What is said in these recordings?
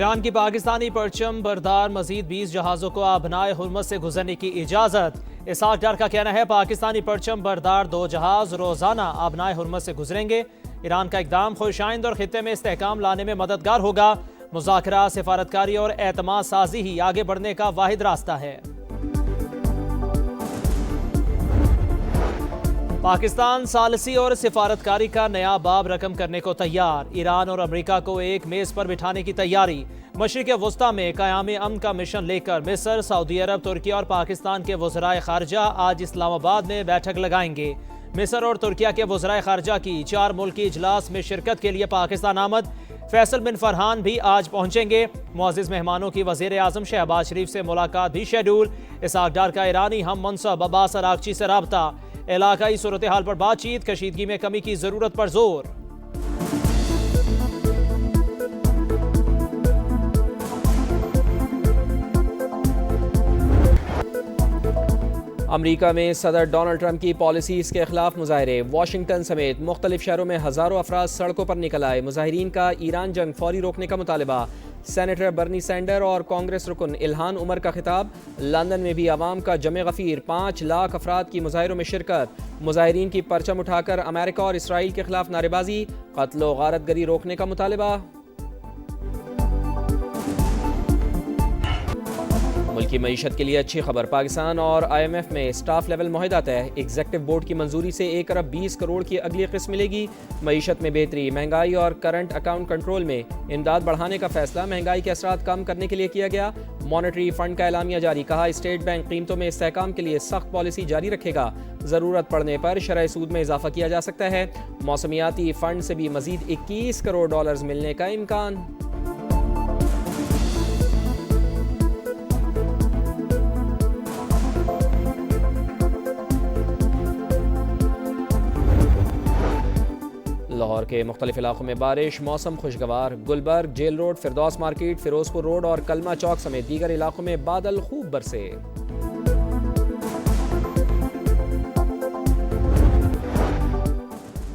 ایران کی پاکستانی پرچم بردار مزید 20 جہازوں کو آبنائے ہرمز سے گزرنے کی اجازت۔ اسحاق ڈار کا کہنا ہے پاکستانی پرچم بردار 2 جہاز روزانہ آبنائے ہرمز سے گزریں گے۔ ایران کا اقدام خوش آئند اور خطے میں استحکام لانے میں مددگار ہوگا۔ مذاکرات، سفارتکاری اور اعتماد سازی ہی آگے بڑھنے کا واحد راستہ ہے۔ پاکستان ثالثی اور سفارتکاری کا نیا باب رقم کرنے کو تیار۔ ایران اور امریکہ کو ایک میز پر بٹھانے کی تیاری۔ مشرق وسطی میں قیام امن کا مشن لے کر مصر، سعودی عرب، ترکیہ اور پاکستان کے وزرائے خارجہ آج اسلام آباد میں بیٹھک لگائیں گے۔ مصر اور ترکیہ کے وزرائے خارجہ کی 4 ملکی اجلاس میں شرکت کے لیے پاکستان آمد۔ فیصل بن فرحان بھی آج پہنچیں گے۔ معزز مہمانوں کی وزیر اعظم شہباز شریف سے ملاقات بھی شیڈول۔ اسحاق ڈار کا ایرانی ہم منصب عباس اراغچی سے رابطہ۔ علاقائی صورتحال پر بات چیت، کشیدگی میں کمی کی ضرورت پر زور۔ امریکہ میں صدر ڈونلڈ ٹرمپ کی پالیسیز کے خلاف مظاہرے۔ واشنگٹن سمیت مختلف شہروں میں ہزاروں افراد سڑکوں پر نکل آئے۔ مظاہرین کا ایران جنگ فوری روکنے کا مطالبہ۔ سینیٹر برنی سینڈر اور کانگریس رکن الہان عمر کا خطاب۔ لندن میں بھی عوام کا جمع غفیر، 5 لاکھ افراد کی مظاہروں میں شرکت۔ مظاہرین کی پرچم اٹھا کر امریکہ اور اسرائیل کے خلاف نعرے بازی، قتل و غارت گری روکنے کا مطالبہ۔ ملکی معیشت کے لیے اچھی خبر، پاکستان اور آئی ایم ایف میں اسٹاف لیول معاہدہ طے۔ ایگزیکٹو بورڈ کی منظوری سے 1 ارب 20 کروڑ کی اگلی قسط ملے گی۔ معیشت میں بہتری، مہنگائی اور کرنٹ اکاؤنٹ کنٹرول میں امداد بڑھانے کا فیصلہ۔ مہنگائی کے اثرات کم کرنے کے لیے کیا گیا۔ مانیٹری فنڈ کا اعلامیہ جاری، کہا اسٹیٹ بینک قیمتوں میں استحکام کے لیے سخت پالیسی جاری رکھے گا۔ ضرورت پڑنے پر شرح سود میں اضافہ کیا جا سکتا ہے۔ موسمیاتی فنڈ سے بھی مزید 21 کروڑ ڈالرز ملنے کا امکان۔ لاہور کے مختلف علاقوں میں بارش، موسم خوشگوار۔ Gulberg, jail road, Firdous market, Ferozepur road اور کلمہ چوک سمیت دیگر علاقوں میں بادل خوب برسے۔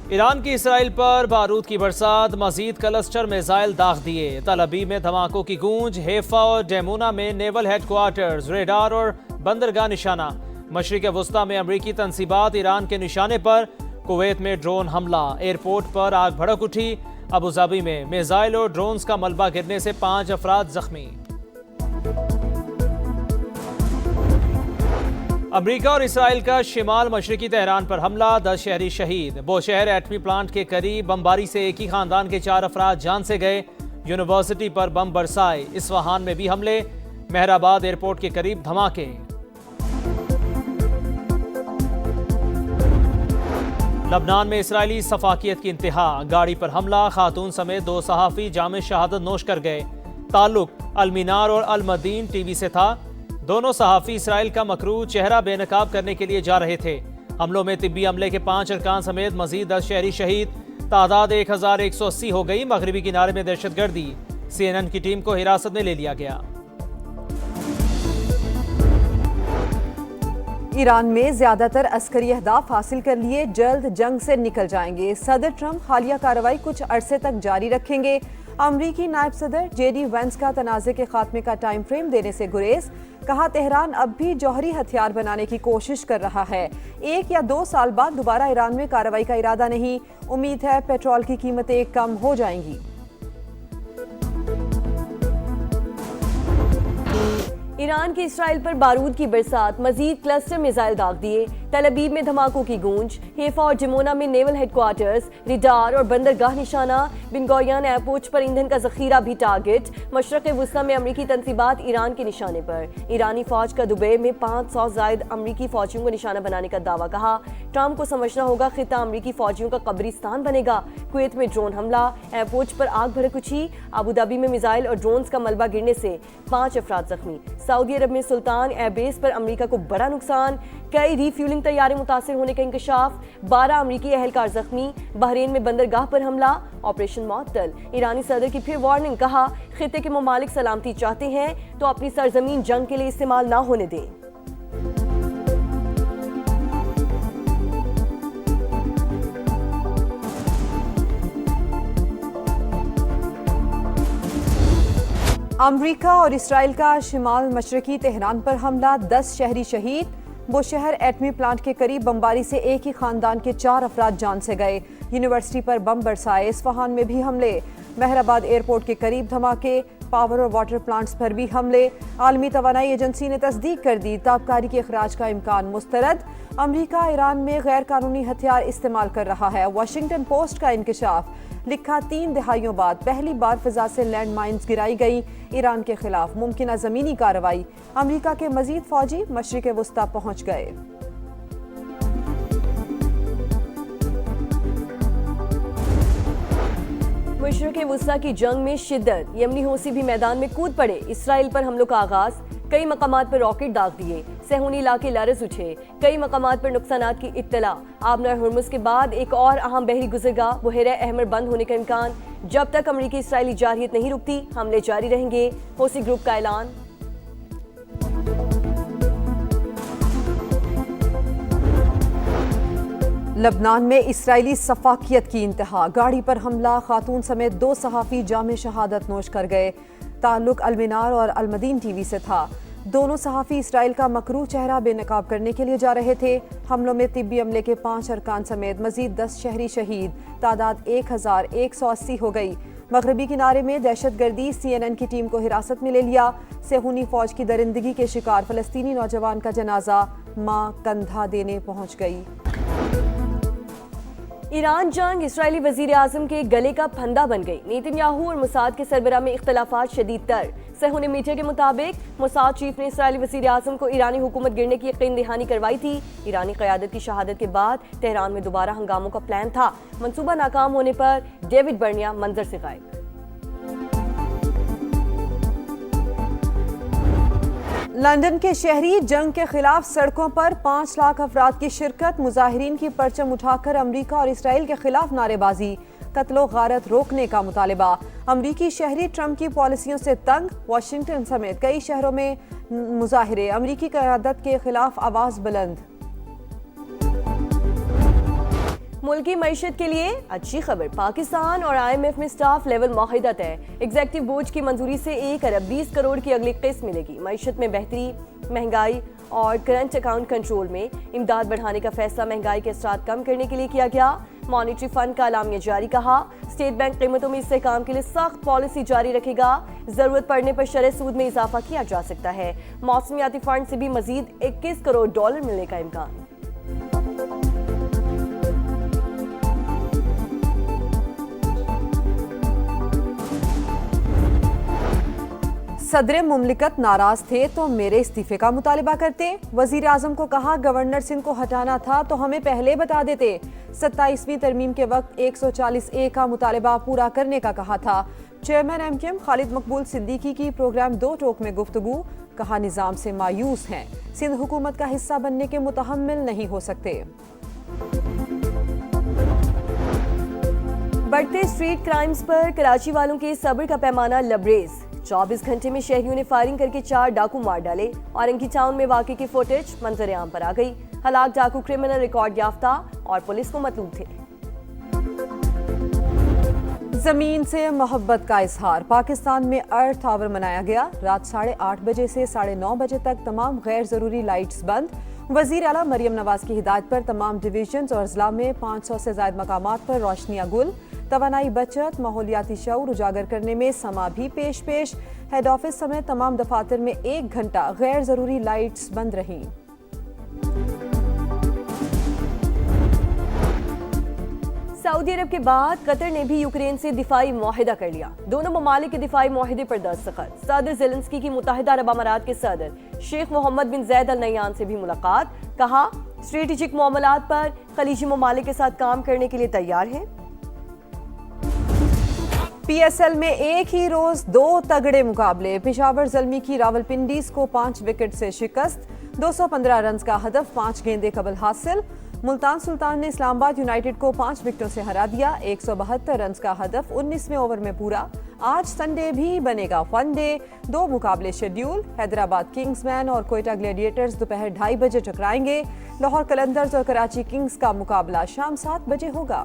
ایران کی اسرائیل پر بارود کی برسات، مزید کلسٹر میزائل داغ دیے۔ تل ابیب میں دھماکوں کی گونج، حیفا اور ڈیمونا میں نیول ہیڈ کوارٹرز، ریڈار اور بندرگاہ نشانہ۔ مشرق وسطی میں امریکی تنصیبات ایران کے نشانے پر۔ کویت میں ڈرون حملہ، ایئرپورٹ پر آگ بھڑک اٹھی۔ ابوظہبی میں میزائل اور ڈرونز کا ملبہ گرنے سے 5 افراد زخمی۔ امریکہ اور اسرائیل کا شمال مشرقی تہران پر حملہ، 10 شہری شہید۔ بوشہر ایٹمی پلانٹ کے قریب بمباری سے ایک ہی خاندان کے 4 افراد جان سے گئے۔ یونیورسٹی پر بم برسائے۔ اصفہان میں بھی حملے، مہرآباد ایئرپورٹ کے قریب دھماکے۔ لبنان میں اسرائیلی سفاکیت کی انتہا، گاڑی پر حملہ، خاتون سمیت 2 صحافی جام شہادت نوش کر گئے۔ تعلق المینار اور المدین ٹی وی سے تھا۔ دونوں صحافی اسرائیل کا مکروہ چہرہ بے نقاب کرنے کے لیے جا رہے تھے۔ حملوں میں طبی عملے کے 5 ارکان سمیت مزید 10 شہری شہید، تعداد 1180 ہو گئی۔ مغربی کنارے میں دہشت گردی، CNN کی ٹیم کو حراست میں لے لیا گیا۔ ایران میں زیادہ تر عسکری اہداف حاصل کر لیے، جلد جنگ سے نکل جائیں گے۔ صدر ٹرمپ حالیہ کارروائی کچھ عرصے تک جاری رکھیں گے۔ امریکی نائب صدر JD وینس کا تنازع کے خاتمے کا ٹائم فریم دینے سے گریز، کہا تہران اب بھی جوہری ہتھیار بنانے کی کوشش کر رہا ہے۔ 1 یا 2 سال بعد دوبارہ ایران میں کارروائی کا ارادہ نہیں، امید ہے پیٹرول کی قیمتیں کم ہو جائیں گی۔ ایران کی اسرائیل پر بارود کی برسات، مزید کلسٹر میزائل داغ دیے۔ تل ابیب میں دھماکوں کی گونج، حیفا اور ڈیمونا میں نیول ہیڈ کوارٹرز، ریڈار اور بندرگاہ نشانہ۔ بن گوریون ایئرپورٹ پر ایندھن کا ذخیرہ بھی ٹارگٹ۔ مشرق وسطی میں امریکی تنصیبات ایران کے نشانے پر۔ ایرانی فوج کا دبئی میں 500 زائد امریکی فوجیوں کو نشانہ بنانے کا دعویٰ، کہا ٹرمپ کو سمجھنا ہوگا خطہ امریکی فوجیوں کا قبرستان بنے گا۔ کویت میں ڈرون حملہ، ایئرپورٹ پر آگ بھڑک اٹھی۔ ابوظہبی میں میزائل اور ڈرونز کا ملبہ گرنے سے 5 افراد زخمی۔ سعودی عرب میں سلطان ایئر بیس پر امریکہ کو بڑا نقصان، کئی ری فیولنگ طیارے متاثر ہونے کا انکشاف، 12 امریکی اہلکار زخمی۔ بحرین میں بندرگاہ پر حملہ، آپریشن معطل۔ ایرانی صدر کی پھر وارننگ، کہا خطے کے ممالک سلامتی چاہتے ہیں تو اپنی سرزمین جنگ کے لیے استعمال نہ ہونے دیں۔ امریکہ اور اسرائیل کا شمال مشرقی تہران پر حملہ، 10 شہری شہید۔ وہ شہر ایٹمی پلانٹ کے قریب بمباری سے ایک ہی خاندان کے 4 افراد جان سے گئے۔ یونیورسٹی پر بم برسائے، اصفہان میں بھی حملے، مہرآباد ایئرپورٹ کے قریب دھماکے، پاور اور واٹر پلانٹس پر بھی حملے۔ عالمی توانائی ایجنسی نے تصدیق کر دی، تابکاری کے اخراج کا امکان مسترد۔ امریکہ ایران میں غیر قانونی ہتھیار استعمال کر رہا ہے، واشنگٹن پوسٹ کا انکشاف۔ لکھا 3 دہائیوں بعد پہلی بار فضا سے لینڈ مائنز گرائی گئی، ایران کے خلاف ممکنہ زمینی کارروائی۔ امریکہ کے مزید فوجی مشرق وسطی پہنچ گئے۔ مشرق وسطی کی جنگ میں شدت، یمنی حوثی بھی میدان میں کود پڑے، اسرائیل پر حملوں کا آغاز، کئی مقامات پر راکٹ داغ دیے، صہیونی علاقے لرز اٹھے، کئی مقامات پر نقصانات کی اطلاع۔ آبنہ ہرمز کے بعد ایک اور اہم بحری گزرگاہ بحیرہ احمر بند ہونے کا امکان، جب تک امریکی اسرائیلی جارحیت نہیں رکتی حملے جاری رہیں گے، حوثی گروپ کا اعلان۔ لبنان میں اسرائیلی سفاکیت کی انتہا، گاڑی پر حملہ، خاتون سمیت 2 صحافی جام شہادت نوش کر گئے۔ تعلق المنار اور المدین ٹی وی سے تھا۔ دونوں صحافی اسرائیل کا مکروہ چہرہ بے نقاب کرنے کے لیے جا رہے تھے۔ حملوں میں طبی عملے کے 5 ارکان سمیت مزید 10 شہری شہید، تعداد 1180 ہو گئی۔ مغربی کنارے میں دہشت گردی، CNN کی ٹیم کو حراست میں لے لیا۔ صہیونی فوج کی درندگی کے شکار فلسطینی نوجوان کا جنازہ، ماں کندھا دینے پہنچ گئی۔ ایران جنگ اسرائیلی وزیر اعظم کے گلے کا پھندا بن گئی، نیتن یاہو اور موساد کے سربراہ میں اختلافات شدید تر۔ صہیونی میڈیا کے مطابق موساد چیف نے اسرائیلی وزیر اعظم کو ایرانی حکومت گرنے کی یقین دہانی کروائی تھی۔ ایرانی قیادت کی شہادت کے بعد تہران میں دوبارہ ہنگاموں کا پلان تھا، منصوبہ ناکام ہونے پر ڈیوڈ برنیا منظر سے غائب۔ لندن کے شہری جنگ کے خلاف سڑکوں پر 5 لاکھ افراد کی شرکت، مظاہرین کی پرچم اٹھا کر امریکہ اور اسرائیل کے خلاف نعرے بازی، قتل و غارت روکنے کا مطالبہ۔ امریکی شہری ٹرمپ کی پالیسیوں سے تنگ، واشنگٹن سمیت کئی شہروں میں مظاہرے، امریکی قیادت کے خلاف آواز بلند۔ ملکی معیشت کے لیے اچھی خبر، پاکستان اور IMF میں سٹاف لیول معاہدہ طے، ایگزیکٹو بورڈ کی منظوری سے 1 ارب 20 کروڑ کی اگلی قسط ملے گی۔ معیشت میں بہتری، مہنگائی اور کرنٹ اکاؤنٹ کنٹرول میں امداد بڑھانے کا فیصلہ مہنگائی کے اثرات کم کرنے کے لیے کیا گیا۔ مانیٹری فنڈ کا اعلامیہ جاری، کہا اسٹیٹ بینک قیمتوں میں استحکام کے لیے سخت پالیسی جاری رکھے گا، ضرورت پڑنے پر شرح سود میں اضافہ کیا جا سکتا ہے۔ موسمیاتی فنڈ سے بھی مزید 21 کروڑ ڈالر ملنے کا امکان۔ صدر مملکت ناراض تھے تو میرے استعفے کا مطالبہ کرتے، وزیر اعظم کو کہا گورنر سندھ کو ہٹانا تھا تو ہمیں پہلے بتا دیتے۔ 27ویں ترمیم کے وقت 140A کا مطالبہ پورا کرنے کا کہا تھا۔ چیئرمین MKM خالد مقبول صدیقی کی پروگرام 2 ٹوک میں گفتگو، کہا نظام سے مایوس ہیں، سندھ حکومت کا حصہ بننے کے متحمل نہیں ہو سکتے۔ بڑھتے اسٹریٹ کرائمز پر کراچی والوں کے صبر کا پیمانہ لبریز، 24 گھنٹے میں شہریوں نے فائرنگ کر کے 4 ڈاکو مار ڈالے۔ اورنگی ٹاؤن میں واقعے کی فوٹیج منظر عام پر آ گئی، ہلاک ڈاکو کرمنل ریکارڈ یافتہ اور پولیس کو مطلوب تھے۔ زمین سے محبت کا اظہار، پاکستان میں ارتھ آور منایا گیا، رات 8:30 بجے سے 9:30 بجے تک تمام غیر ضروری لائٹس بند۔ وزیر اعلیٰ مریم نواز کی ہدایت پر تمام ڈویژنز اور اضلاع میں 500 سے زائد مقامات پر روشنیاں گل۔ توانائی بچت، ماحولیاتی شعور اجاگر کرنے میں سما بھی پیش ہیڈ آفس سمیت تمام دفاتر میں 1 گھنٹہ غیر ضروری لائٹس بند رہیں۔ سعودی عرب کے بعد قطر نے بھی یوکرین سے دفاعی معاہدہ کر لیا، دونوں ممالک کے دفاعی معاہدے پر دستخط۔ صدر زیلنسکی کی متحدہ عرب امارات کے صدر شیخ محمد بن زید ال نہیان سے بھی ملاقات، کہا اسٹریٹجک معاملات پر خلیجی ممالک کے ساتھ کام کرنے کے لیے تیار ہیں۔ PSL میں ایک ہی روز 2 تگڑے مقابلے، پشاور زلمی کی راولپنڈیز کو 5 وکٹ سے شکست، 215 رنز کا ہدف 5 گیندیں قبل حاصل۔ ملتان سلطان نے اسلام آباد یونائیٹڈ کو 5 وکٹوں سے ہرا دیا، 172 رنز کا ہدف 19ویں اوور میں پورا۔ آج سنڈے بھی بنے گا فن ڈے، 2 مقابلے شیڈیول، حیدرآباد کنگز مین اور کوئٹہ گلیڈیٹرز دوپہر 2:30 بجے ٹکرائیں گے، لاہور قلندرز اور کراچی کنگز کا مقابلہ شام 7 بجے ہوگا۔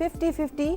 50-50,